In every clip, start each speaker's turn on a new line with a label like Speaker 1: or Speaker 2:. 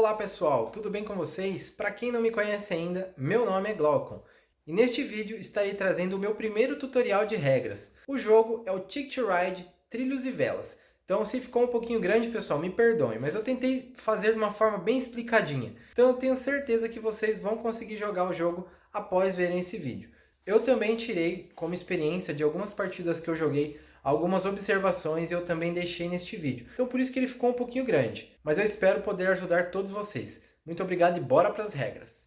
Speaker 1: Olá pessoal, tudo bem com vocês? Para quem não me conhece ainda, meu nome é Glaucon e neste vídeo estarei trazendo o meu primeiro tutorial de regras. O jogo é o Ticket to Ride Trilhos e Velas. Então se ficou um pouquinho grande pessoal, me perdoem, mas eu tentei fazer de uma forma bem explicadinha. Então eu tenho certeza que vocês vão conseguir jogar o jogo após verem esse vídeo. Eu também tirei como experiência de algumas partidas que eu joguei algumas observações eu também deixei neste vídeo. Então por isso que ele ficou um pouquinho grande. Mas eu espero poder ajudar todos vocês. Muito obrigado e bora para as regras.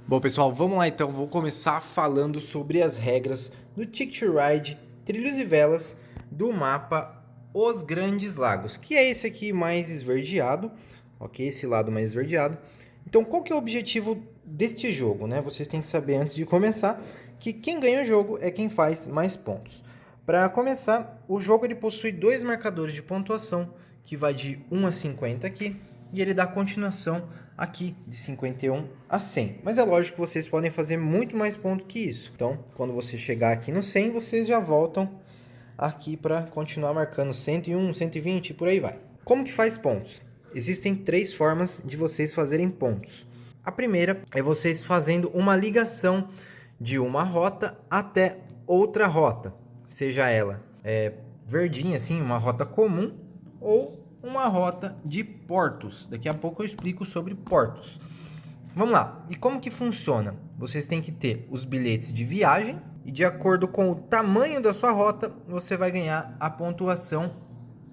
Speaker 1: Bom pessoal, vamos lá então. Vou começar falando sobre as regras do Ticket to Ride Trilhos e Velas do mapa Os Grandes Lagos, que é esse aqui mais esverdeado, ok? Esse lado mais esverdeado. Então, qual que é o objetivo deste jogo, né? Vocês têm que saber antes de começar que quem ganha o jogo é quem faz mais pontos. Para começar, o jogo ele possui dois marcadores de pontuação, que vai de 1 a 50 aqui, e ele dá continuação aqui de 51 a 100. Mas é lógico que vocês podem fazer muito mais pontos que isso. Então, quando você chegar aqui no 100, vocês já voltam aqui para continuar marcando 101, 120 e por aí vai. Como que faz pontos? Existem três formas de vocês fazerem pontos. A primeira é vocês fazendo uma ligação de uma rota até outra rota, seja ela verdinha assim, uma rota comum ou uma rota de portos. Daqui a pouco eu explico sobre portos. Vamos lá. E como que funciona? Vocês têm que ter os bilhetes de viagem e de acordo com o tamanho da sua rota, você vai ganhar a pontuação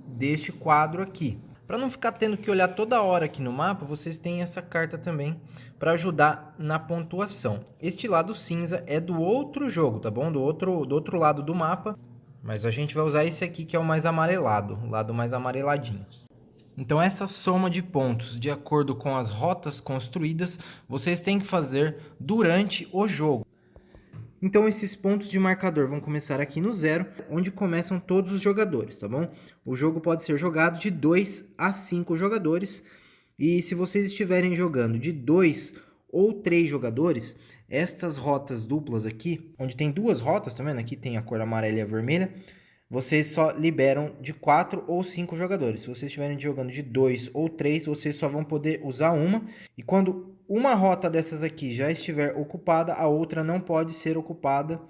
Speaker 1: deste quadro aqui. Para não ficar tendo que olhar toda hora aqui no mapa, vocês têm essa carta também para ajudar na pontuação. Este lado cinza é do outro jogo, tá bom? Do outro lado do mapa. Mas a gente vai usar esse aqui que é o mais amarelado, o lado mais amareladinho. Então essa soma de pontos de acordo com as rotas construídas, vocês têm que fazer durante o jogo. Então esses pontos de marcador vão começar aqui no 0, onde começam todos os jogadores, tá bom? O jogo pode ser jogado de 2 a 5 jogadores, e se vocês estiverem jogando de 2 ou 3 jogadores, estas rotas duplas aqui, onde tem duas rotas, tá vendo? Aqui tem a cor amarela e a vermelha, vocês só liberam de 4 ou 5 jogadores. Se vocês estiverem jogando de 2 ou 3, vocês só vão poder usar uma. E quando uma rota dessas aqui já estiver ocupada, a outra não pode ser ocupada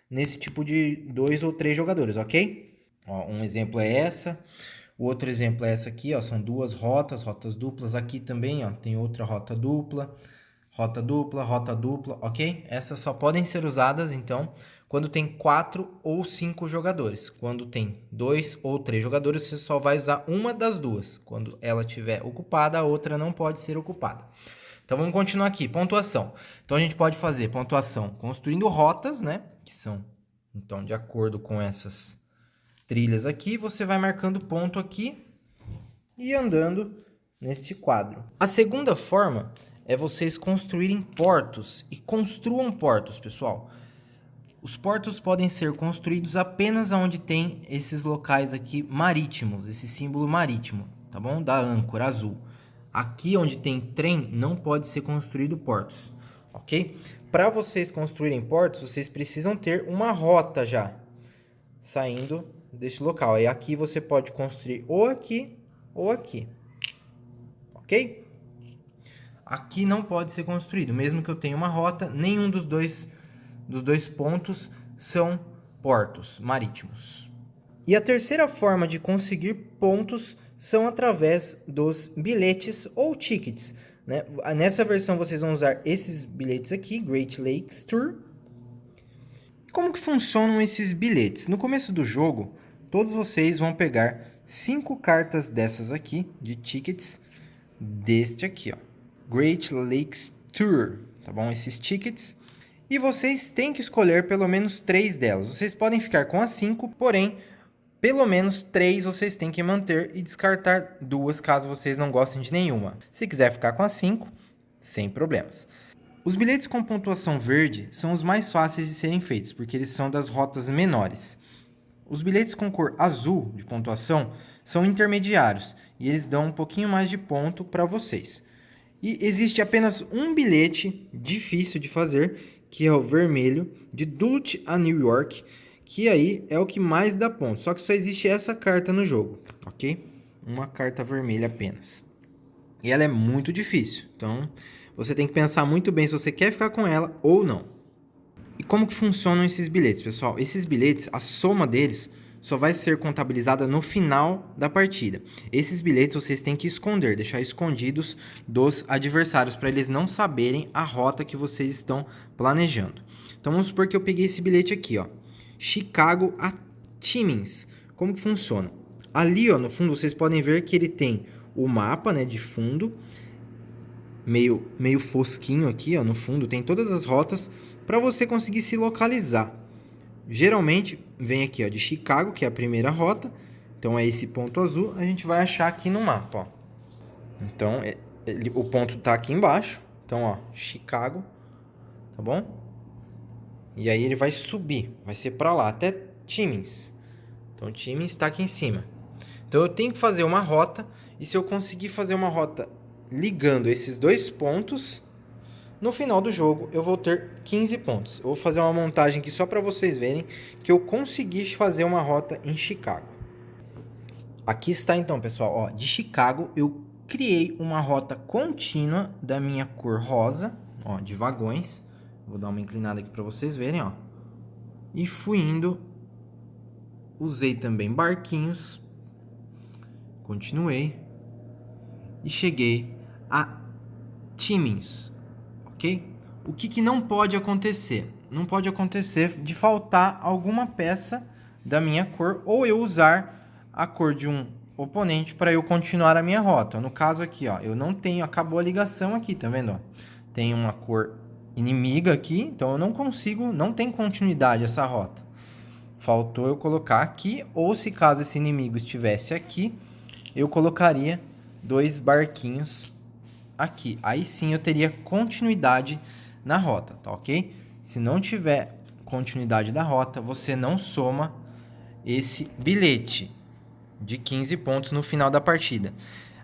Speaker 1: nesse tipo de 2 ou 3 jogadores, ok? Ó, um exemplo é essa. O outro exemplo é essa aqui, ó, são duas rotas duplas. Aqui também, ó, tem outra rota dupla, ok? Essas só podem ser usadas, então, quando tem 4 ou 5 jogadores. Quando tem 2 ou 3 jogadores, você só vai usar uma das duas. Quando ela estiver ocupada, a outra não pode ser ocupada. Então, vamos continuar aqui. Pontuação. Então, a gente pode fazer pontuação construindo rotas, né? Que são, então, de acordo com essas trilhas aqui, você vai marcando ponto aqui e andando neste quadro. A segunda forma é vocês construírem portos. E construam portos, pessoal. Os portos podem ser construídos apenas onde tem esses locais aqui marítimos, esse símbolo marítimo, tá bom? Da âncora azul. Aqui onde tem trem não pode ser construído portos, ok? Para vocês construírem portos, vocês precisam ter uma rota já saindo deste local. E aqui você pode construir ou aqui, ok? Aqui não pode ser construído, mesmo que eu tenha uma rota, nenhum dos dois pontos são portos marítimos. E a terceira forma de conseguir pontos são através dos bilhetes ou tickets, né? Nessa versão vocês vão usar esses bilhetes aqui, Great Lakes Tour. Como que funcionam esses bilhetes? No começo do jogo, todos vocês vão pegar 5 cartas dessas aqui, de tickets, deste aqui, ó, Great Lakes Tour, tá bom? Esses tickets. E vocês têm que escolher pelo menos 3 delas. Vocês podem ficar com as 5, porém, pelo menos 3 vocês têm que manter e descartar 2 caso vocês não gostem de nenhuma. Se quiser ficar com as 5, sem problemas. Os bilhetes com pontuação verde são os mais fáceis de serem feitos, porque eles são das rotas menores. Os bilhetes com cor azul de pontuação são intermediários e eles dão um pouquinho mais de ponto para vocês. E existe apenas um bilhete difícil de fazer, que é o vermelho, de Duluth a New York, que aí é o que mais dá pontos. Só que só existe essa carta no jogo, ok? Uma carta vermelha apenas. E ela é muito difícil, então você tem que pensar muito bem se você quer ficar com ela ou não. E como que funcionam esses bilhetes, pessoal? Esses bilhetes, a soma deles só vai ser contabilizada no final da partida. Esses bilhetes vocês têm que esconder, deixar escondidos dos adversários, para eles não saberem a rota que vocês estão planejando. Então vamos supor que eu peguei esse bilhete aqui, ó. Chicago a Timmins. Como que funciona? Ali, ó, no fundo, vocês podem ver que ele tem o mapa, né, de fundo, meio fosquinho aqui, ó, no fundo, tem todas as rotas para você conseguir se localizar. Geralmente vem aqui, ó, de Chicago, que é a primeira rota. Então é esse ponto azul, a gente vai achar aqui no mapa, ó. Então o ponto está aqui embaixo. Então, ó, Chicago, tá bom? E aí ele vai subir, vai ser para lá, até Timmins. Então Timmins está aqui em cima. Então eu tenho que fazer uma rota, e se eu conseguir fazer uma rota ligando esses dois pontos, no final do jogo eu vou ter 15 pontos. Eu vou fazer uma montagem aqui só para vocês verem que eu consegui fazer uma rota em Chicago. Aqui está então, pessoal, ó, de Chicago eu criei uma rota contínua da minha cor rosa, ó, de vagões. Vou dar uma inclinada aqui para vocês verem, ó. E fui indo, usei também barquinhos, continuei e cheguei a Timmins, ok? O que não pode acontecer? Não pode acontecer de faltar alguma peça da minha cor ou eu usar a cor de um oponente para eu continuar a minha rota. No caso aqui, ó, eu não tenho, acabou a ligação aqui, tá vendo? Ó? Tem uma cor inimiga aqui, então eu não consigo, não tem continuidade essa rota. Faltou eu colocar aqui, ou se caso esse inimigo estivesse aqui, eu colocaria dois barquinhos aqui. Aí sim eu teria continuidade na rota, tá ok? Se não tiver continuidade da rota, você não soma esse bilhete de 15 pontos no final da partida.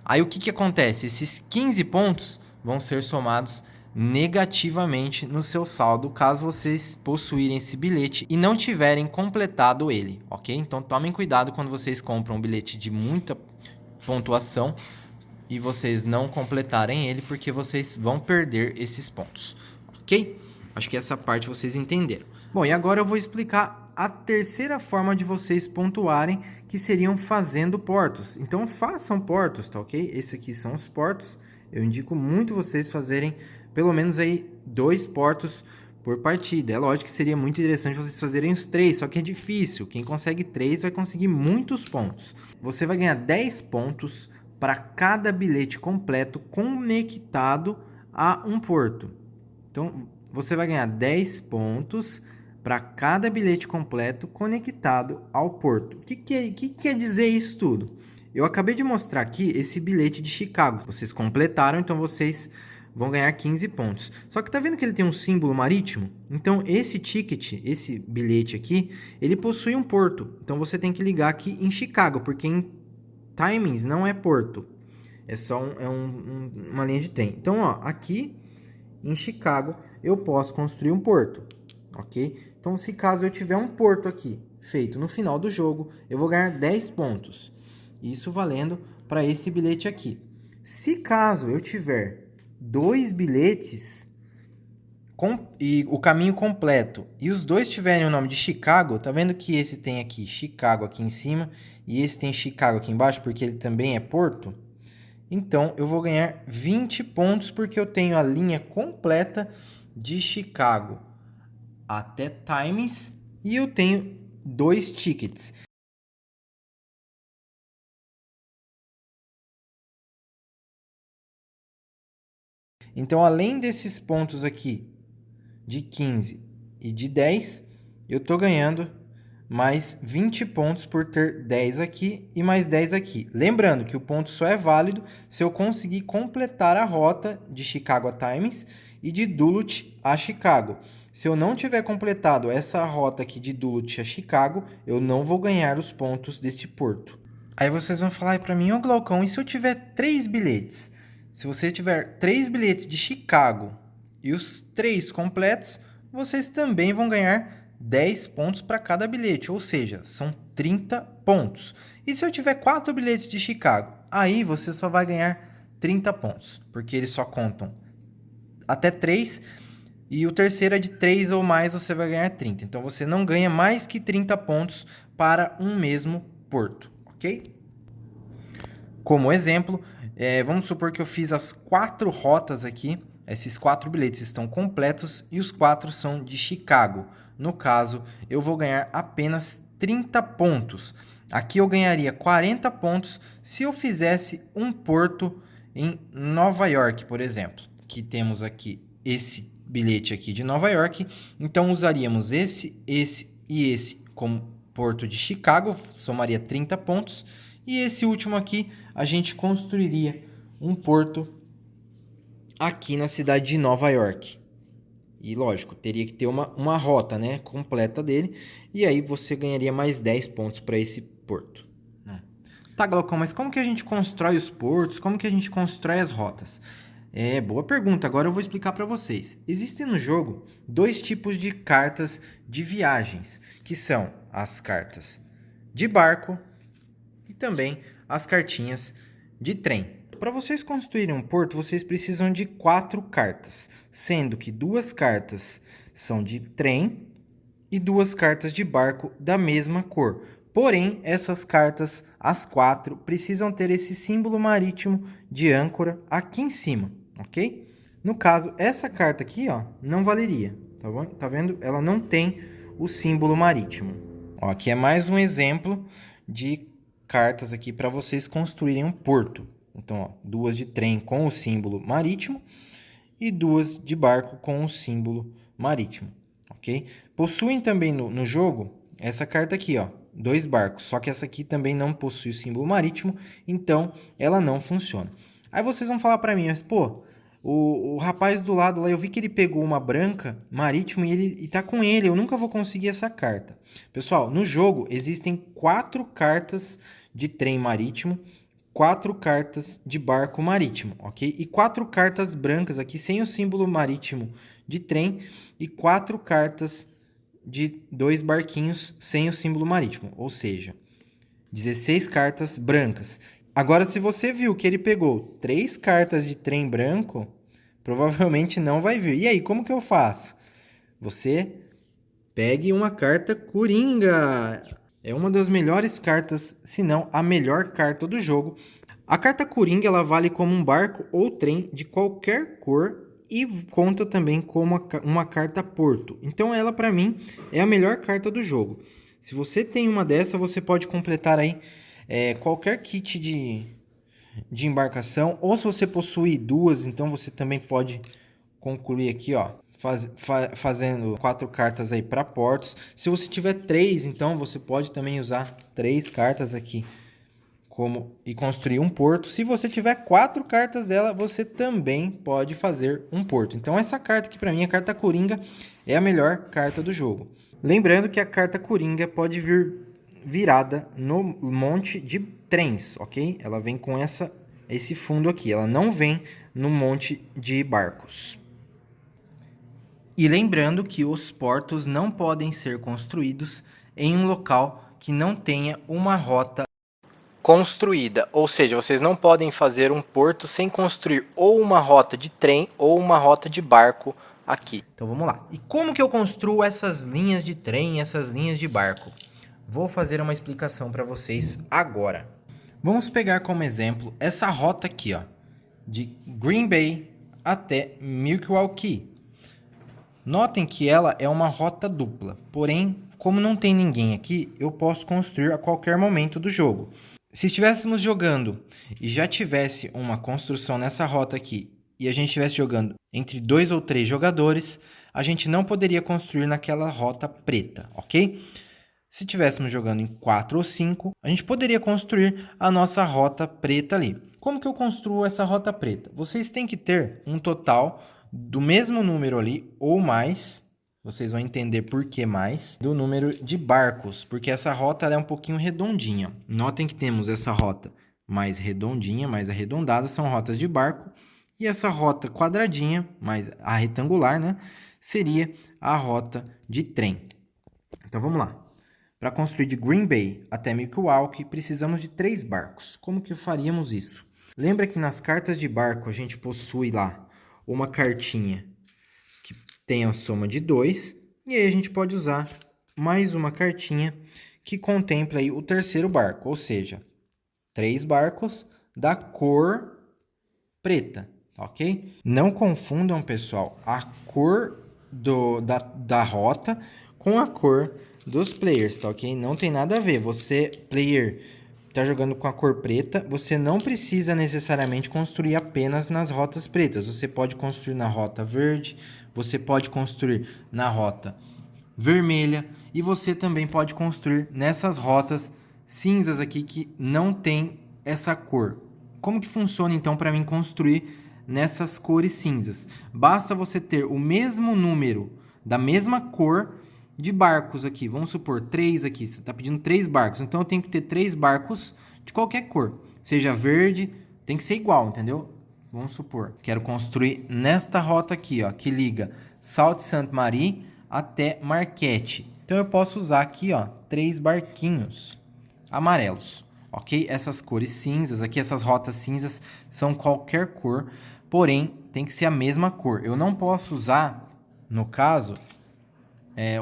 Speaker 1: Aí o que acontece? Esses 15 pontos vão ser somados negativamente no seu saldo, caso vocês possuírem esse bilhete e não tiverem completado ele, ok? Então tomem cuidado quando vocês compram um bilhete de muita pontuação e vocês não completarem ele, porque vocês vão perder esses pontos, ok? Acho que essa parte vocês entenderam. Bom, e agora eu vou explicar a terceira forma de vocês pontuarem, que seriam fazendo portos. Então façam portos, tá ok? Esses aqui são os portos. Eu indico muito vocês fazerem pelo menos aí 2 portos por partida. É lógico que seria muito interessante vocês fazerem os 3, só que é difícil. Quem consegue 3 vai conseguir muitos pontos. Você vai ganhar 10 pontos para cada bilhete completo conectado a um porto. Então, você vai ganhar 10 pontos para cada bilhete completo conectado ao porto. O que quer dizer isso tudo? Eu acabei de mostrar aqui esse bilhete de Chicago. Vocês completaram, então vocês vão ganhar 15 pontos. Só que tá vendo que ele tem um símbolo marítimo? Então, esse ticket, esse bilhete aqui, ele possui um porto. Então, você tem que ligar aqui em Chicago, porque em Timmins não é porto. É só uma linha de trem. Então, ó, aqui em Chicago, eu posso construir um porto, ok? Então, se caso eu tiver um porto aqui feito no final do jogo, eu vou ganhar 10 pontos. Isso valendo para esse bilhete aqui. Se caso eu tiver 2 bilhetes e o caminho completo e os dois tiverem o nome de Chicago, tá vendo que esse tem aqui Chicago aqui em cima e esse tem Chicago aqui embaixo porque ele também é porto? Então eu vou ganhar 20 pontos porque eu tenho a linha completa de Chicago até Timmins e eu tenho 2 tickets. Então, além desses pontos aqui de 15 e de 10, eu estou ganhando mais 20 pontos por ter 10 aqui e mais 10 aqui. Lembrando que o ponto só é válido se eu conseguir completar a rota de Chicago a Timmins e de Duluth a Chicago. Se eu não tiver completado essa rota aqui de Duluth a Chicago, eu não vou ganhar os pontos desse porto. Aí vocês vão falar para mim, ô Glaucão, e se eu tiver 3 bilhetes? se você tiver 3 bilhetes de Chicago e os 3 completos, vocês também vão ganhar 10 pontos para cada bilhete, ou seja, são 30 pontos. E se eu tiver 4 bilhetes de Chicago, aí você só vai ganhar 30 pontos, porque eles só contam até 3, e o terceiro é de 3 ou mais, você vai ganhar 30. Então você não ganha mais que 30 pontos para um mesmo porto, ok? Como exemplo, vamos supor que eu fiz as 4 rotas aqui. Esses 4 bilhetes estão completos e os 4 são de Chicago. No caso, eu vou ganhar apenas 30 pontos. Aqui eu ganharia 40 pontos se eu fizesse um porto em Nova York, por exemplo. Que temos aqui esse bilhete aqui de Nova York. Então usaríamos esse e esse como porto de Chicago, somaria 30 pontos. E esse último aqui, a gente construiria um porto aqui na cidade de Nova York. E lógico, teria que ter uma rota, né, completa dele. E aí você ganharia mais 10 pontos para esse porto. Tá, Glaucão, mas como que a gente constrói os portos? Como que a gente constrói as rotas? Boa pergunta. Agora eu vou explicar para vocês. Existem no jogo 2 tipos de cartas de viagens, que são as cartas de barco e também as cartinhas de trem. Para vocês construírem um porto, vocês precisam de 4 cartas, sendo que 2 cartas são de trem e 2 cartas de barco da mesma cor. Porém, essas cartas, as 4, precisam ter esse símbolo marítimo de âncora aqui em cima, ok? No caso, essa carta aqui, ó, não valeria, tá bom? Tá vendo? Ela não tem o símbolo marítimo. Ó, aqui é mais um exemplo de cartas aqui para vocês construírem um porto. Então, ó, 2 de trem com o símbolo marítimo e 2 de barco com o símbolo marítimo, ok? Possuem também no jogo essa carta aqui, ó, 2 barcos, só que essa aqui também não possui o símbolo marítimo, então ela não funciona. Aí vocês vão falar para mim, mas pô, o rapaz do lado lá, eu vi que ele pegou uma branca marítimo e tá com ele, eu nunca vou conseguir essa carta. Pessoal, no jogo existem 4 cartas de trem marítimo, 4 cartas de barco marítimo, ok? E 4 cartas brancas aqui sem o símbolo marítimo de trem e 4 cartas de 2 barquinhos sem o símbolo marítimo, ou seja, 16 cartas brancas. Agora, se você viu que ele pegou 3 cartas de trem branco, provavelmente não vai vir. E aí, como que eu faço? Você pegue uma carta Coringa. É uma das melhores cartas, se não a melhor carta do jogo. A carta Coringa ela vale como um barco ou trem de qualquer cor e conta também como uma carta Porto. Então ela, para mim, é a melhor carta do jogo. Se você tem uma dessa, você pode completar aí qualquer kit de embarcação. Ou se você possui 2, então você também pode concluir aqui, ó, fazendo 4 cartas aí para portos. Se você tiver 3, então você pode também usar 3 cartas aqui e construir um porto. Se você tiver 4 cartas dela, você também pode fazer um porto. Então essa carta aqui para mim, a carta Coringa, é a melhor carta do jogo. Lembrando que a carta Coringa pode vir virada no monte de trens, ok? Ela vem com esse fundo aqui, ela não vem no monte de barcos. E lembrando que os portos não podem ser construídos em um local que não tenha uma rota construída, ou seja, vocês não podem fazer um porto sem construir ou uma rota de trem ou uma rota de barco aqui. Então vamos lá. E como que eu construo essas linhas de trem, essas linhas de barco? Vou fazer uma explicação para vocês agora. Vamos pegar como exemplo essa rota aqui, ó, de Green Bay até Milwaukee. Notem que ela é uma rota dupla, porém, como não tem ninguém aqui, eu posso construir a qualquer momento do jogo. Se estivéssemos jogando e já tivesse uma construção nessa rota aqui, e a gente estivesse jogando entre 2 ou 3 jogadores, a gente não poderia construir naquela rota preta, ok? Se estivéssemos jogando em 4 ou 5, a gente poderia construir a nossa rota preta ali. Como que eu construo essa rota preta? Vocês têm que ter um total do mesmo número ali, ou mais, vocês vão entender por que mais, do número de barcos, porque essa rota ela é um pouquinho redondinha. Notem que temos essa rota mais redondinha, mais arredondada, são rotas de barco. E essa rota quadradinha, mais a retangular, né, seria a rota de trem. Então vamos lá. Para construir de Green Bay até Milwaukee, precisamos de 3 barcos. Como que faríamos isso? Lembra que nas cartas de barco a gente possui lá uma cartinha que tem a soma de 2, e aí a gente pode usar mais uma cartinha que contempla aí o terceiro barco, ou seja, 3 barcos da cor preta, ok? Não confundam, pessoal, a cor da rota com a cor dos players, tá ok? Não tem nada a ver. Você, player, tá jogando com a cor preta, você não precisa necessariamente construir apenas nas rotas pretas. Você pode construir na rota verde, você pode construir na rota vermelha e você também pode construir nessas rotas cinzas aqui que não tem essa cor. Como que funciona então para mim construir nessas cores cinzas? Basta você ter o mesmo número da mesma cor de barcos aqui. Vamos supor 3 aqui, você está pedindo 3 barcos, então eu tenho que ter 3 barcos de qualquer cor, seja verde, tem que ser igual, entendeu? Vamos supor, quero construir nesta rota aqui, ó, que liga Sault Ste. Marie até Marquette. Então eu posso usar aqui, ó, 3 barquinhos amarelos, ok? Essas cores cinzas aqui, essas rotas cinzas são qualquer cor, porém tem que ser a mesma cor. Eu não posso usar, no caso,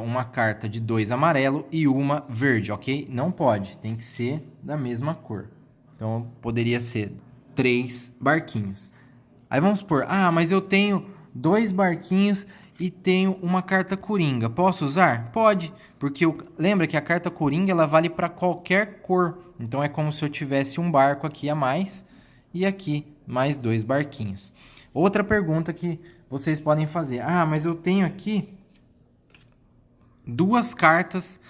Speaker 1: uma carta de 2 amarelo e uma verde, ok? Não pode, tem que ser da mesma cor. Então poderia ser 3 barquinhos. Aí vamos supor, mas eu tenho 2 barquinhos e tenho uma carta coringa. Posso usar? Pode, porque lembra que a carta coringa ela vale para qualquer cor. Então é como se eu tivesse um barco aqui a mais e aqui mais 2 barquinhos. Outra pergunta que vocês podem fazer: mas eu tenho aqui 2 cartas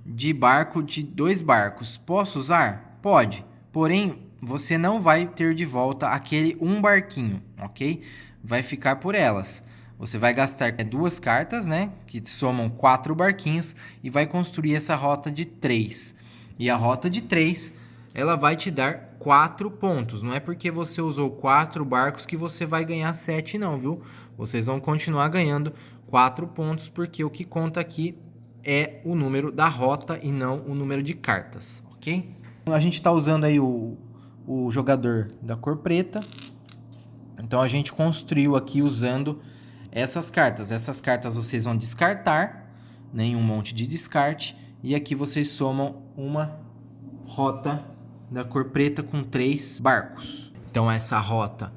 Speaker 1: de barco de 2 barcos. Posso usar? Pode. Porém, você não vai ter de volta aquele um barquinho, ok? Vai ficar por elas. Você vai gastar 2 cartas, né? Que somam 4 barquinhos e vai construir essa rota de 3. E a rota de 3, ela vai te dar 4 pontos. Não é porque você usou 4 barcos que você vai ganhar 7 não, viu? Vocês vão continuar ganhando 4 pontos porque o que conta aqui é o número da rota e não o número de cartas, ok? A gente está usando aí o jogador da cor preta. Então a gente construiu aqui usando essas cartas. Essas cartas vocês vão descartar, né, em um monte de descarte. E aqui vocês somam uma rota da cor preta com 3 barcos. Então essa rota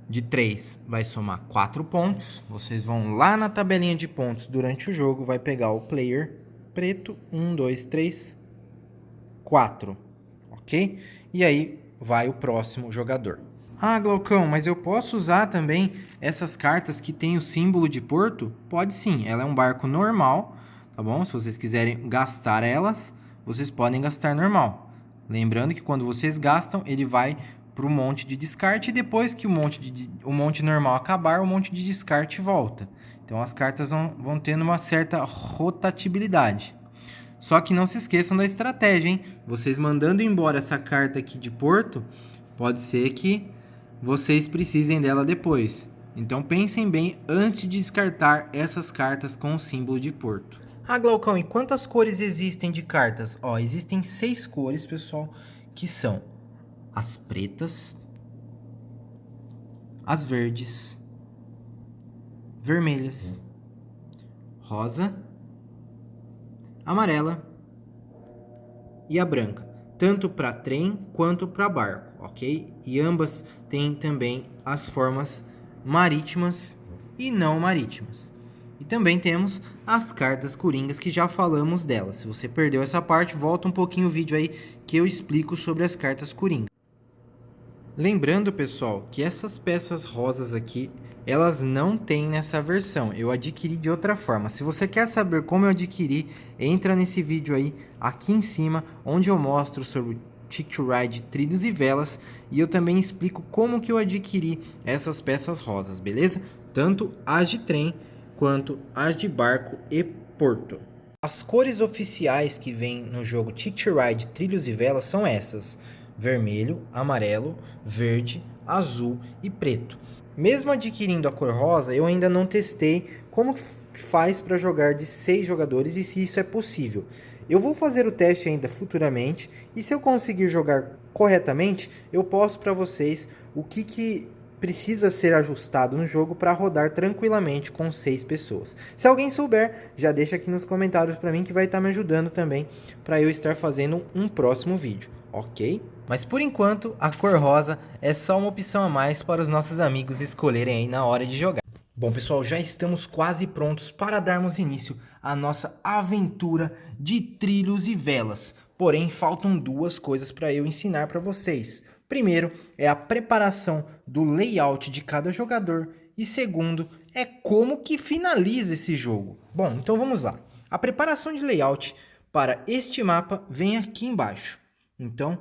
Speaker 1: de 3 vai somar 4 pontos. Vocês vão lá na tabelinha de pontos durante o jogo, vai pegar o player preto, 1, 2, 3, 4, ok? E aí vai o próximo jogador. Glaucão, mas eu posso usar também essas cartas que tem o símbolo de porto? Pode sim, ela é um barco normal, tá bom? Se vocês quiserem gastar elas, vocês podem gastar normal. Lembrando que quando vocês gastam, ele vai para o monte de descarte e depois que o monte normal acabar, o monte de descarte volta. Então as cartas vão tendo uma certa rotatividade. Só que não se esqueçam da estratégia, hein? Vocês mandando embora essa carta aqui de porto, pode ser que vocês precisem dela depois. Então pensem bem antes de descartar essas cartas com o símbolo de porto. Glaucão, e quantas cores existem de cartas? Existem 6 cores, pessoal, que são as pretas, as verdes, vermelhas, rosa, amarela e a branca, tanto para trem quanto para barco, ok? E ambas têm também as formas marítimas e não marítimas. E também temos as cartas coringas que já falamos delas. Se você perdeu essa parte, volta um pouquinho o vídeo aí que eu explico sobre as cartas coringas. Lembrando, pessoal, que essas peças rosas aqui, elas não tem nessa versão. Eu adquiri de outra forma. Se você quer saber como eu adquiri, entra nesse vídeo aí, aqui em cima, onde eu mostro sobre o Ticket to Ride, trilhos e velas. E eu também explico como que eu adquiri essas peças rosas, beleza? Tanto as de trem, quanto as de barco e porto. As cores oficiais que vem no jogo Ticket to Ride, trilhos e velas são essas. vermelho, amarelo, verde, azul e preto. Mesmo adquirindo a cor rosa, eu ainda não testei como faz para jogar de 6 jogadores e se isso é possível. Eu vou fazer o teste ainda futuramente e se eu conseguir jogar corretamente, eu posto para vocês o que precisa ser ajustado no jogo para rodar tranquilamente com 6 pessoas. Se alguém souber, já deixa aqui nos comentários para mim que vai estar me ajudando também para eu estar fazendo um próximo vídeo, ok? Mas por enquanto, a cor rosa é só uma opção a mais para os nossos amigos escolherem aí na hora de jogar. Bom pessoal, já estamos quase prontos para darmos início à nossa aventura de trilhos e velas. Porém, faltam duas coisas para eu ensinar para vocês. Primeiro é a preparação do layout de cada jogador e segundo é como que finaliza esse jogo. Bom, então vamos lá. A preparação de layout para este mapa vem aqui embaixo. Então,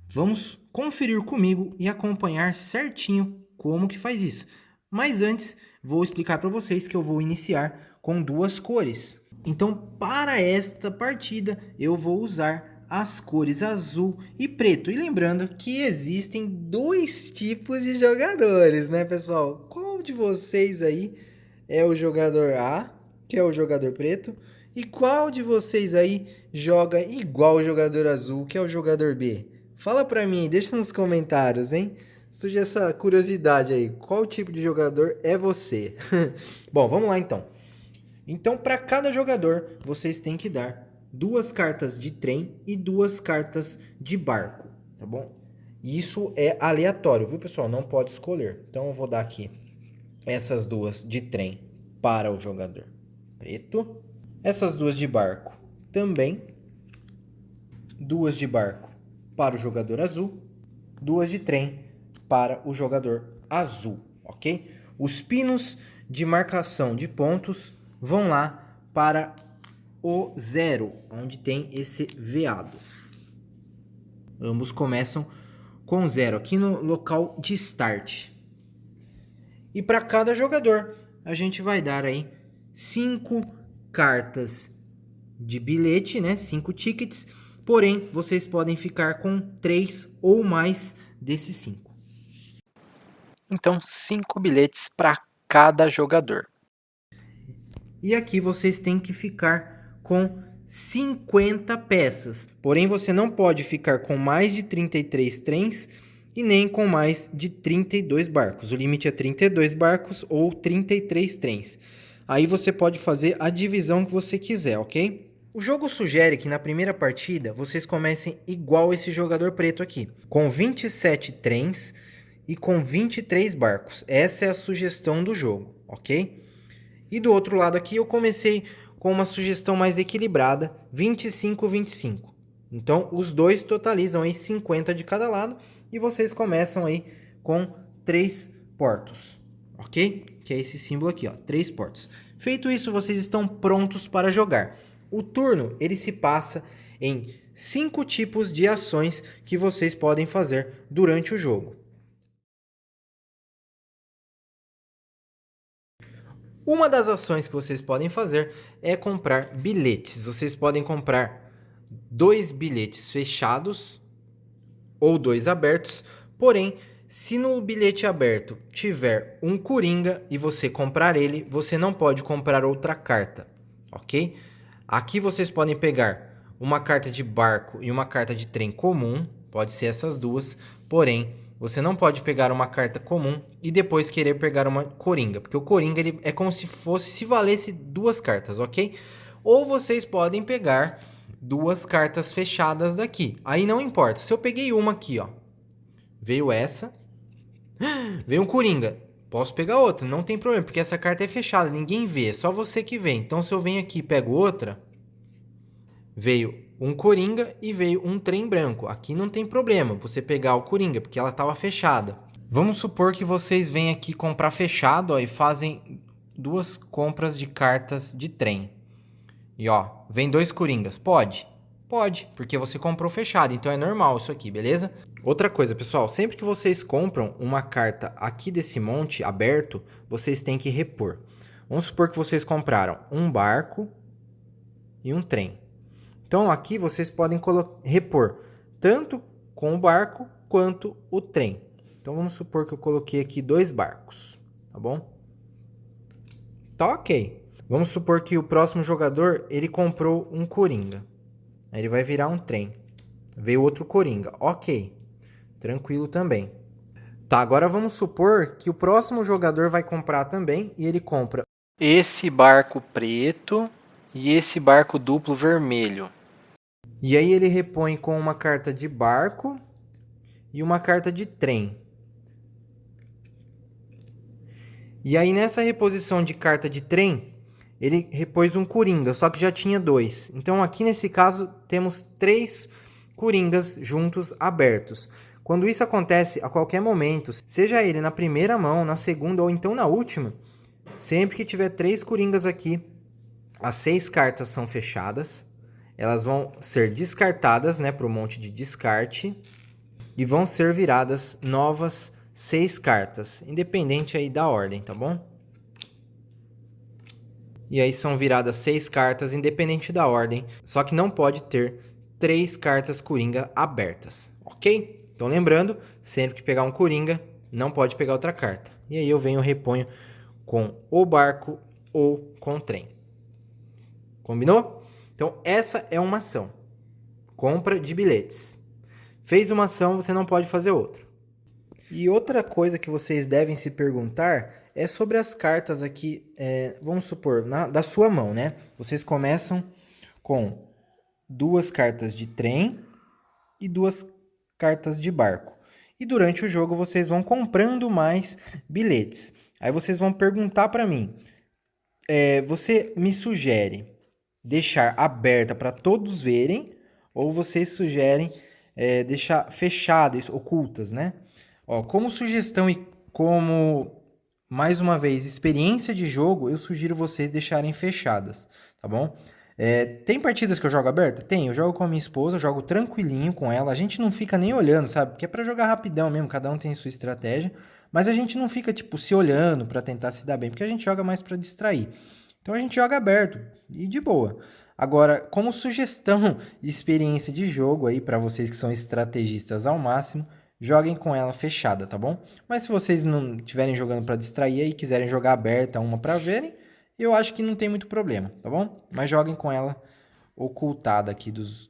Speaker 1: vamos conferir comigo e acompanhar certinho como que faz isso. Mas antes, vou explicar para vocês que eu vou iniciar com duas cores. Então, para esta partida, eu vou usar as cores azul e preto. E lembrando que existem dois tipos de jogadores, né, pessoal? Qual de vocês aí é o jogador A, que é o jogador preto? E qual de vocês aí joga igual o jogador azul, que é o jogador B? Fala pra mim, deixa nos comentários, hein? Surge essa curiosidade aí. Qual tipo de jogador é você? Bom, vamos lá então. Então, para cada jogador, vocês têm que dar duas cartas de trem e duas cartas de barco, tá bom? Isso é aleatório, viu, pessoal? Não pode escolher. Então, eu vou dar aqui essas duas de trem para o jogador preto. Essas duas de barco também. Duas de barco para o jogador azul. Duas de trem para o jogador azul, ok? Os pinos de marcação de pontos vão lá para o 0, onde tem esse veado. Ambos começam com 0 aqui no local de start. E para cada jogador, a gente vai dar aí 5 cartas de bilhete, né? 5 tickets. Porém, vocês podem ficar com 3 ou mais desses 5. Então, 5 bilhetes para cada jogador. E aqui vocês têm que ficar com 50 peças. Porém, você não pode ficar com mais de 33 trens e nem com mais de 32 barcos. O limite é 32 barcos ou 33 trens. Aí você pode fazer a divisão que você quiser, ok? O jogo sugere que na primeira partida vocês comecem igual esse jogador preto aqui, com 27 trens e com 23 barcos. Essa é a sugestão do jogo, ok? E do outro lado aqui eu comecei com uma sugestão mais equilibrada, 25-25. Então os dois totalizam aí 50 de cada lado e vocês começam aí com 3 portos, ok? Que é esse símbolo aqui, ó, 3 portos. Feito isso, vocês estão prontos para jogar. O turno ele se passa em 5 tipos de ações que vocês podem fazer durante o jogo. Uma das ações que vocês podem fazer é comprar bilhetes. Vocês podem comprar 2 bilhetes fechados ou 2 abertos. Porém, se no bilhete aberto tiver um coringa e você comprar ele, você não pode comprar outra carta, ok? Aqui vocês podem pegar uma carta de barco e uma carta de trem comum, pode ser essas duas, porém você não pode pegar uma carta comum e depois querer pegar uma coringa, porque o coringa ele é como se fosse, se valesse duas cartas, ok? Ou vocês podem pegar duas cartas fechadas daqui, aí não importa, se eu peguei uma aqui, ó, veio essa, veio um coringa, posso pegar outra, não tem problema, porque essa carta é fechada, ninguém vê, é só você que vê. Então se eu venho aqui e pego outra, veio um coringa e veio um trem branco. Aqui não tem problema você pegar o coringa, porque ela estava fechada. Vamos supor que vocês vêm aqui comprar fechado, ó, e fazem duas compras de cartas de trem. E ó, vem 2 coringas. Pode? Pode, porque você comprou fechado, então é normal isso aqui, beleza? Outra coisa, pessoal, sempre que vocês compram uma carta aqui desse monte aberto, vocês têm que repor. Vamos supor que vocês compraram um barco e um trem. Então aqui vocês podem repor tanto com o barco quanto o trem. Então vamos supor que eu coloquei aqui 2 barcos, tá bom? Tá ok. Vamos supor que o próximo jogador, ele comprou um coringa. Aí ele vai virar um trem. Veio outro coringa. Ok. Tranquilo também. Tá, agora vamos supor que o próximo jogador vai comprar também e ele compra esse barco preto e esse barco duplo vermelho. E aí ele repõe com uma carta de barco e uma carta de trem. E aí nessa reposição de carta de trem, ele repôs um coringa, só que já tinha 2. Então aqui nesse caso temos 3 coringas juntos abertos. Quando isso acontece a qualquer momento, seja ele na primeira mão, na segunda ou então na última, sempre que tiver 3 coringas aqui, as 6 cartas são fechadas. Elas vão ser descartadas, né, para o monte de descarte. E vão ser viradas novas 6 cartas, independente aí da ordem, tá bom? E aí são viradas 6 cartas, independente da ordem, só que não pode ter 3 cartas coringa abertas, ok? Então lembrando, sempre que pegar um coringa, não pode pegar outra carta. E aí eu venho e reponho com o barco ou com o trem. Combinou? Então essa é uma ação. Compra de bilhetes. Fez uma ação, você não pode fazer outra. E outra coisa que vocês devem se perguntar é sobre as cartas aqui, vamos supor, da sua mão, né? Vocês começam com 2 cartas de trem e 2 cartas de barco. E durante o jogo vocês vão comprando mais bilhetes. Aí vocês vão perguntar para mim, você me sugere deixar aberta para todos verem ou vocês sugerem deixar fechadas, ocultas, né? Ó, como sugestão e como, mais uma vez, experiência de jogo, eu sugiro vocês deixarem fechadas, tá bom? Tem partidas que eu jogo aberta? Tem, eu jogo com a minha esposa, eu jogo tranquilinho com ela, a gente não fica nem olhando, sabe? Porque é pra jogar rapidão mesmo, cada um tem sua estratégia, mas a gente não fica, tipo, se olhando pra tentar se dar bem, porque a gente joga mais pra distrair. Então a gente joga aberto e de boa. Agora, como sugestão de experiência de jogo aí para vocês que são estrategistas ao máximo, joguem com ela fechada, tá bom? Mas se vocês não estiverem jogando para distrair e quiserem jogar aberta uma para verem, eu acho que não tem muito problema, tá bom? Mas joguem com ela ocultada aqui dos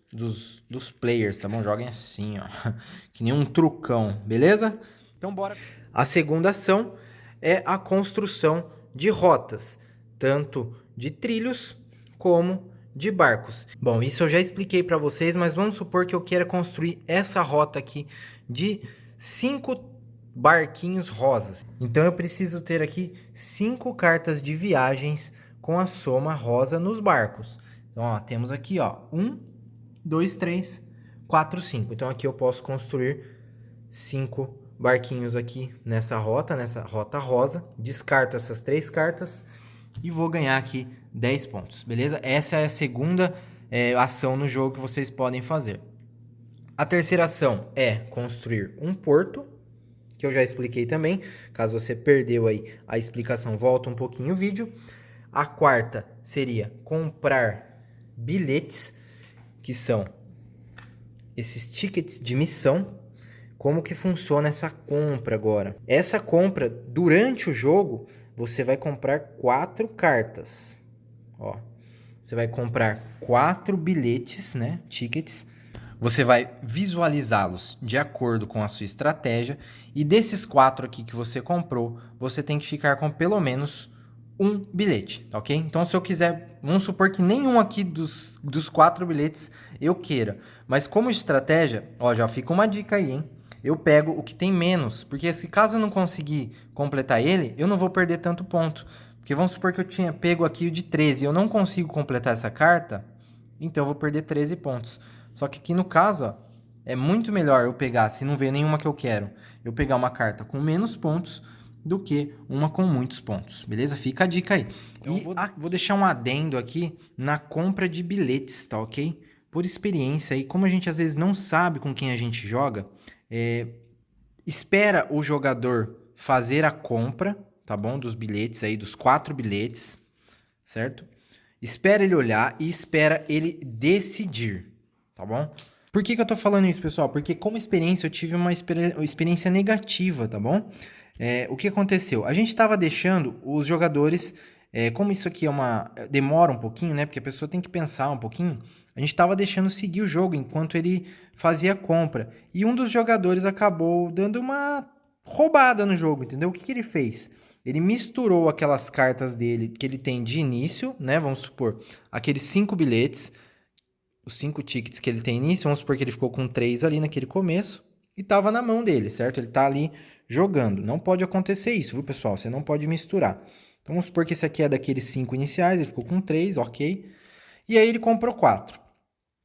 Speaker 1: players, tá bom? Joguem assim, ó, que nem um trucão, beleza? Então bora. A segunda ação é a construção de rotas, tanto de trilhos como de barcos. Bom, isso eu já expliquei para vocês, mas vamos supor que eu queira construir essa rota aqui de 5 barquinhos rosas. Então eu preciso ter aqui 5 cartas de viagens com a soma rosa nos barcos. Então, ó, temos aqui, ó, 1, 2, 3, 4, 5. Então aqui eu posso construir 5 barquinhos aqui nessa rota rosa. Descarto essas 3 cartas e vou ganhar aqui 10 pontos, beleza? Essa é a segunda ação no jogo que vocês podem fazer. A terceira ação é construir um porto, que eu já expliquei também. Caso você perdeu aí a explicação, volta um pouquinho o vídeo. A quarta seria comprar bilhetes, que são esses tickets de missão. Como que funciona essa compra agora? Essa compra, durante o jogo, você vai comprar 4 cartas. Ó, você vai comprar 4 bilhetes, né? Tickets. Você vai visualizá-los de acordo com a sua estratégia. E desses 4 aqui que você comprou, você tem que ficar com pelo menos um bilhete, tá ok? Então, se eu quiser, vamos supor que nenhum aqui dos 4 bilhetes eu queira. Mas como estratégia, ó, já fica uma dica aí, hein? Eu pego o que tem menos, porque se caso eu não conseguir completar ele, eu não vou perder tanto ponto. Porque vamos supor que eu tinha pego aqui o de 13 e eu não consigo completar essa carta, então eu vou perder 13 pontos. Só que aqui no caso, ó, é muito melhor eu pegar, se não veio nenhuma que eu quero, eu pegar uma carta com menos pontos do que uma com muitos pontos, beleza? Fica a dica aí. Então, vou deixar um adendo aqui na compra de bilhetes, tá ok? Por experiência aí, como a gente às vezes não sabe com quem a gente joga, espera o jogador fazer a compra, tá bom? Dos bilhetes aí, dos 4 bilhetes, certo? Espera ele olhar e espera ele decidir, tá bom? Por que que eu tô falando isso, pessoal? Porque como experiência eu tive uma experiência negativa, tá bom? O que aconteceu? A gente estava deixando os jogadores, como isso aqui demora um pouquinho, né? Porque a pessoa tem que pensar um pouquinho. A gente estava deixando seguir o jogo enquanto ele fazia a compra. E um dos jogadores acabou dando uma roubada no jogo, entendeu? O que que ele fez? Ele misturou aquelas cartas dele que ele tem de início, né? Vamos supor, aqueles 5 bilhetes, os 5 tickets que ele tem início, vamos supor que ele ficou com 3 ali naquele começo e tava na mão dele, certo? Ele tá ali jogando. Não pode acontecer isso, viu, pessoal? Você não pode misturar. Então vamos supor que esse aqui é daqueles 5 iniciais, ele ficou com 3, ok. E aí ele comprou 4.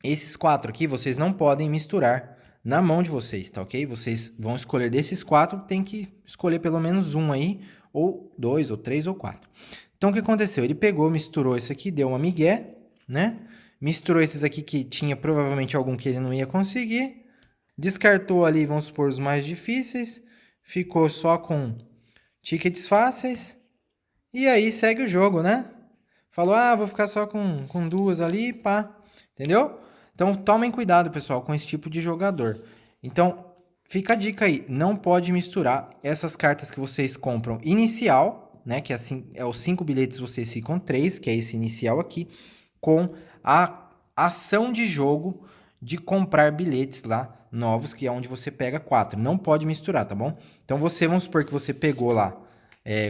Speaker 1: Esses 4 aqui vocês não podem misturar na mão de vocês, tá ok? Vocês vão escolher desses 4, tem que escolher pelo menos um aí, ou 2, ou 3, ou 4. Então o que aconteceu? Ele pegou, misturou esse aqui, deu uma migué, né? Misturou esses aqui que tinha provavelmente algum que ele não ia conseguir. Descartou ali, vamos supor, os mais difíceis. Ficou só com tickets fáceis. E aí segue o jogo, né? Falou, vou ficar só com 2 ali, pá. Entendeu? Então tomem cuidado, pessoal, com esse tipo de jogador. Então, fica a dica aí. Não pode misturar essas cartas que vocês compram inicial, né? Que assim, os 5 bilhetes vocês ficam 3, que é esse inicial aqui, com a ação de jogo de comprar bilhetes lá novos, que é onde você pega 4. Não pode misturar, tá bom? Então vamos supor que você pegou lá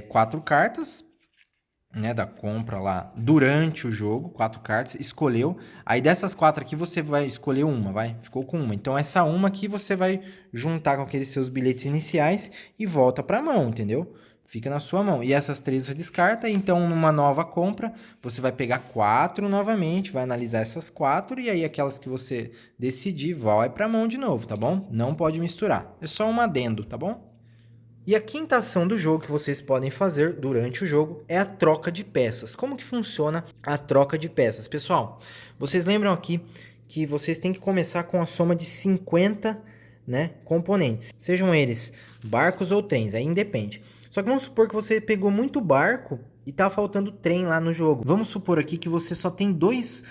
Speaker 1: 4 cartas, né, da compra lá durante o jogo, 4 cartas, escolheu. Aí dessas 4 aqui você vai escolher uma, ficou com uma. Então essa uma aqui você vai juntar com aqueles seus bilhetes iniciais e volta para a mão, entendeu? Fica na sua mão. E essas 3 você descarta, então numa nova compra, você vai pegar 4 novamente, vai analisar essas 4 e aí aquelas que você decidir vai para a mão de novo, tá bom? Não pode misturar. É só um adendo, tá bom? E a quinta ação do jogo que vocês podem fazer durante o jogo é a troca de peças. Como que funciona a troca de peças? Pessoal, vocês lembram aqui que vocês têm que começar com a soma de 50, né, componentes. Sejam eles barcos ou trens, aí independe. Só que vamos supor que você pegou muito barco e tá faltando trem lá no jogo. Vamos supor aqui que você só tem dois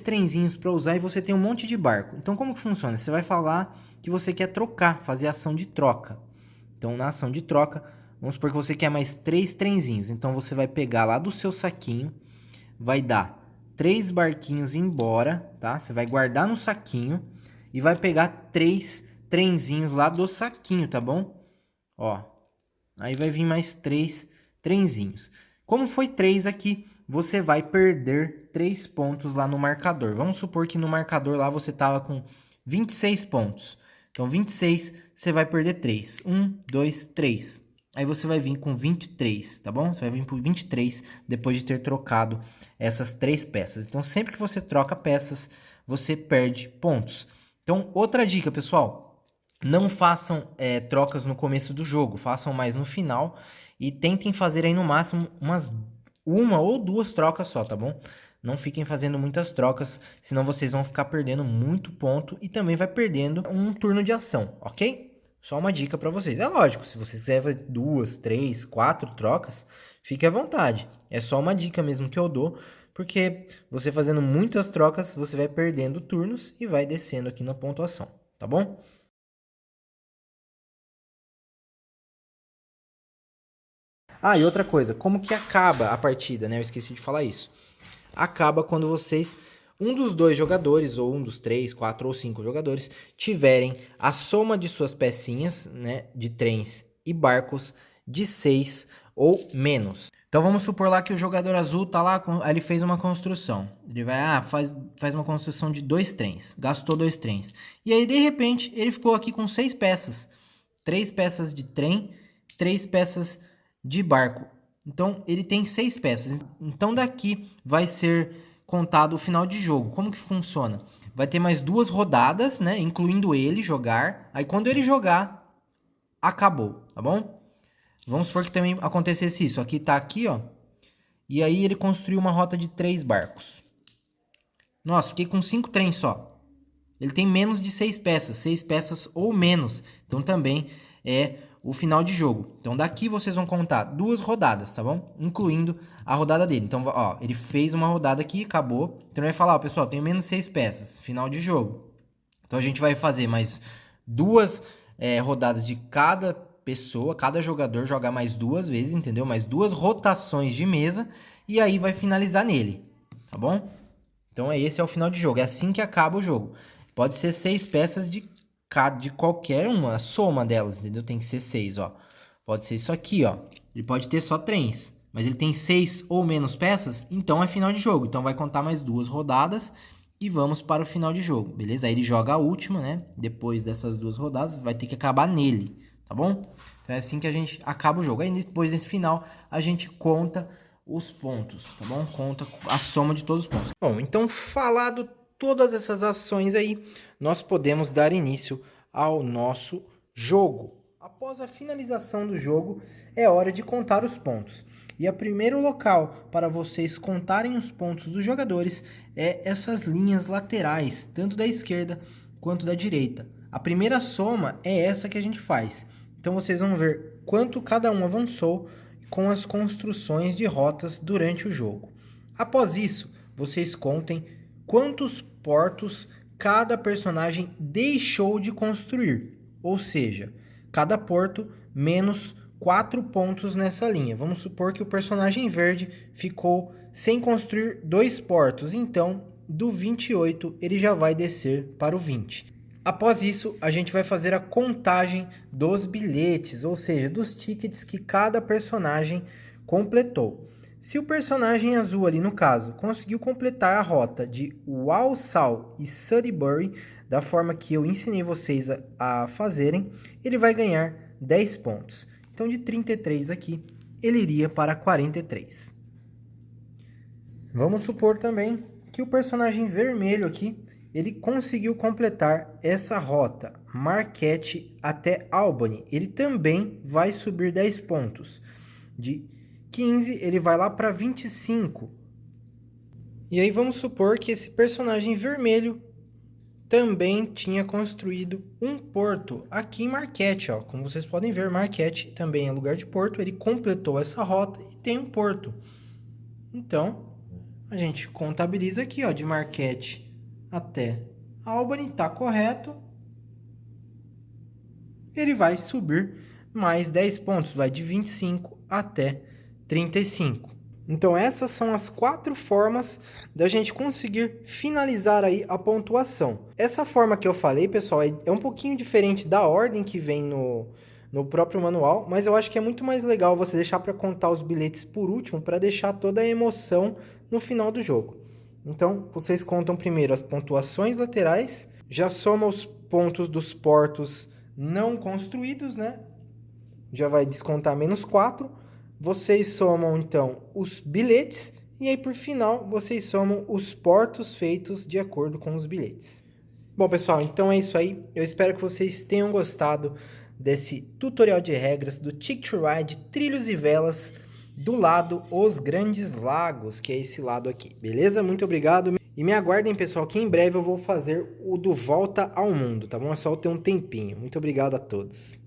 Speaker 1: trenzinhos para usar e você tem um monte de barco. Então como que funciona? Você vai falar que você quer trocar, fazer ação de troca. Então, na ação de troca, vamos supor que você quer mais 3 trenzinhos. Então, você vai pegar lá do seu saquinho, vai dar 3 barquinhos embora, tá? Você vai guardar no saquinho e vai pegar 3 trenzinhos lá do saquinho, tá bom? Ó, aí vai vir mais 3 trenzinhos. Como foi 3 aqui, você vai perder 3 pontos lá no marcador. Vamos supor que no marcador lá você tava com 26 pontos. Então, 26, você vai perder 3. 1, 2, 3. Aí você vai vir com 23, tá bom? Você vai vir por 23 depois de ter trocado essas 3 peças. Então, sempre que você troca peças, você perde pontos. Então, outra dica, pessoal. Não façam trocas no começo do jogo. Façam mais no final. E tentem fazer aí no máximo uma ou 2 trocas só, tá bom? Não fiquem fazendo muitas trocas, senão vocês vão ficar perdendo muito ponto e também vai perdendo um turno de ação, ok? Só uma dica para vocês. É lógico, se vocês quiserem 2, 3, 4 trocas, fique à vontade. É só uma dica mesmo que eu dou, porque você fazendo muitas trocas, você vai perdendo turnos e vai descendo aqui na pontuação, tá bom? E outra coisa, como que acaba a partida, né? Eu esqueci de falar isso. Acaba quando um dos 2 jogadores, ou um dos 3, 4 ou 5 jogadores, tiverem a soma de suas pecinhas, né, de trens e barcos de 6 ou menos. Então vamos supor lá que o jogador azul tá lá, ele fez uma construção. Ele vai, faz uma construção de 2 trens, gastou 2 trens. E aí de repente ele ficou aqui com 6 peças. 3 peças de trem, 3 peças de barco. Então, ele tem 6 peças. Então, daqui vai ser contado o final de jogo. Como que funciona? Vai ter mais 2 rodadas, né? Incluindo ele jogar. Aí, quando ele jogar, acabou, tá bom? Vamos supor que também acontecesse isso. Aqui tá aqui, ó. E aí, ele construiu uma rota de 3 barcos. Nossa, fiquei com 5 trens só. Ele tem menos de 6 peças. 6 peças ou menos. Então, também é o final de jogo. Então, daqui vocês vão contar 2 rodadas, tá bom? Incluindo a rodada dele. Então, ó, ele fez uma rodada aqui, acabou. Então, ele vai falar, ó, pessoal, tenho menos 6 peças, final de jogo. Então a gente vai fazer mais duas rodadas de cada pessoa, cada jogador jogar mais 2 vezes, entendeu? Mais 2 rotações de mesa e aí vai finalizar nele, tá bom? Então esse é o final de jogo, é assim que acaba o jogo. Pode ser 6 peças de qualquer uma, a soma delas, entendeu? Tem que ser 6, ó. Pode ser isso aqui, ó. Ele pode ter só 3, mas ele tem 6 ou menos peças, então é final de jogo. Então vai contar mais 2 rodadas e vamos para o final de jogo, beleza? Aí ele joga a última, né? Depois dessas 2 rodadas, vai ter que acabar nele, tá bom? Então é assim que a gente acaba o jogo. Aí depois, nesse final, a gente conta os pontos, tá bom? Conta a soma de todos os pontos. Bom, então falado todas essas ações aí, nós podemos dar início ao nosso jogo. Após a finalização do jogo, é hora de contar os pontos. E o primeiro local para vocês contarem os pontos dos jogadores é essas linhas laterais, tanto da esquerda quanto da direita. A primeira soma é essa que a gente faz. Então vocês vão ver quanto cada um avançou com as construções de rotas durante o jogo. Após isso, vocês contem quantos portos cada personagem deixou de construir, ou seja, cada porto menos 4 pontos nessa linha. Vamos supor que o personagem verde ficou sem construir 2 portos, então do 28 ele já vai descer para o 20. Após isso, a gente vai fazer a contagem dos bilhetes, ou seja, dos tickets que cada personagem completou. Se o personagem azul ali, no caso, conseguiu completar a rota de Walsall e Sudbury, da forma que eu ensinei vocês a fazerem, ele vai ganhar 10 pontos. Então, de 33 aqui, ele iria para 43. Vamos supor também que o personagem vermelho aqui, ele conseguiu completar essa rota, Marquette até Albany. Ele também vai subir 10 pontos. De 15, ele vai lá para 25. E aí vamos supor que esse personagem vermelho também tinha construído um porto aqui em Marquette, ó. Como vocês podem ver, Marquette também é lugar de porto. Ele completou essa rota e tem um porto. Então, a gente contabiliza aqui, ó, de Marquette até Albany, tá correto. Ele vai subir mais 10 pontos, vai de 25 até 35. Então essas são as 4 formas da gente conseguir finalizar aí a pontuação. Essa forma que eu falei, pessoal, é um pouquinho diferente da ordem que vem no próprio manual, mas eu acho que é muito mais legal você deixar para contar os bilhetes por último, para deixar toda a emoção no final do jogo. Então, vocês contam primeiro as pontuações laterais, já soma os pontos dos portos não construídos, né? Já vai descontar menos 4. Vocês somam, então, os bilhetes. E aí, por final, vocês somam os portos feitos de acordo com os bilhetes. Bom, pessoal, então é isso aí. Eu espero que vocês tenham gostado desse tutorial de regras do Ticket to Ride Trilhos e Velas do lado Os Grandes Lagos, que é esse lado aqui, beleza? Muito obrigado. E me aguardem, pessoal, que em breve eu vou fazer o do Volta ao Mundo, tá bom? É só eu ter um tempinho. Muito obrigado a todos.